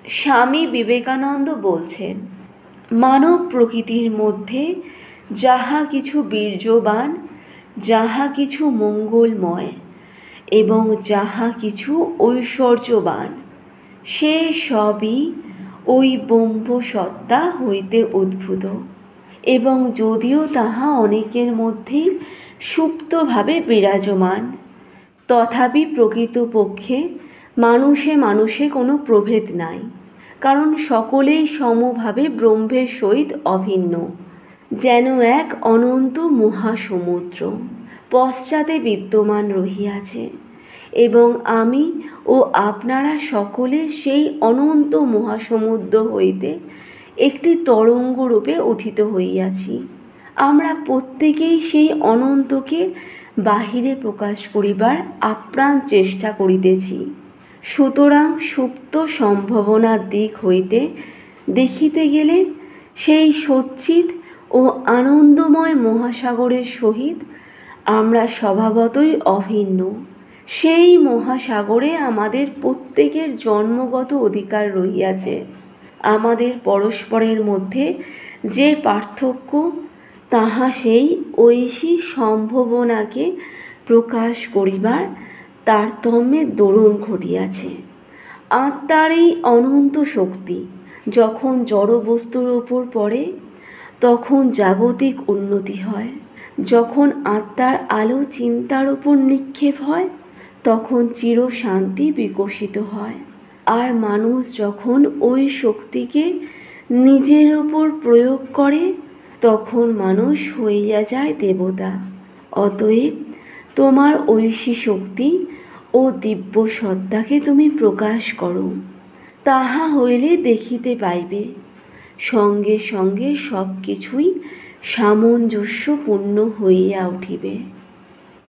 স্বামী বিবেকানন্দ বলছেন, মানব প্রকৃতির মধ্যে যাহা কিছু বীর্যবান, যাহা কিছু মঙ্গলময় এবং যাহা কিছু ঐশ্বর্যবান, সে সবই ওই ব্রহ্মসত্তা হইতে উদ্ভূত, এবং যদিও তাহা অনেকের মধ্যেই সুপ্তভাবে বিরাজমান, তথাপি প্রকৃতপক্ষে মানুষে মানুষে কোনো প্রভেদ নাই, কারণ সকলেই সমভাবে ব্রহ্মের সহিত অভিন্ন, যেন এক অনন্ত মহাসমুদ্র পশ্চাতে বিদ্যমান রহিয়াছে, এবং আমি ও আপনারা সকলে সেই অনন্ত মহাসমুদ্র হইতে একটি তরঙ্গরূপে উত্থিত হইয়াছি। আমরা প্রত্যেকেই সেই অনন্তকে বাহিরে প্রকাশ করিবার আপ্রাণ চেষ্টা করিতেছি। সুতরাং সুপ্ত সম্ভাবনার দিক হইতে দেখিতে গেলে সেই সচ্চিৎ ও আনন্দময় মহাসাগরের সহিত আমরা স্বভাবতই অভিন্ন। সেই মহাসাগরে আমাদের প্রত্যেকের জন্মগত অধিকার রহিয়াছে। আমাদের পরস্পরের মধ্যে যে পার্থক্য, তাহা সেই ঐশী সম্ভাবনাকে প্রকাশ করিবার তারতম্যের দরুন ঘটিয়াছে। আত্মার এই অনন্ত শক্তি যখন জড়বস্তুর ওপর পড়ে, তখন জাগতিক উন্নতি হয়। যখন আত্মার আলো চিন্তার ওপর নিক্ষেপ হয়, তখন চিরশান্তি বিকশিত হয়। আর মানুষ যখন ওই শক্তিকে নিজের ওপর প্রয়োগ করে, তখন মানুষ হইয়া যায় দেবতা। অতএব তোমার ঐশী শক্তি ও দিব্য সত্তাকে তুমি প্রকাশ করো, তাহা হইলে দেখিতে পাইবে সঙ্গে সঙ্গে সব কিছুই সামঞ্জস্যপূর্ণ হইয়া উঠিবে।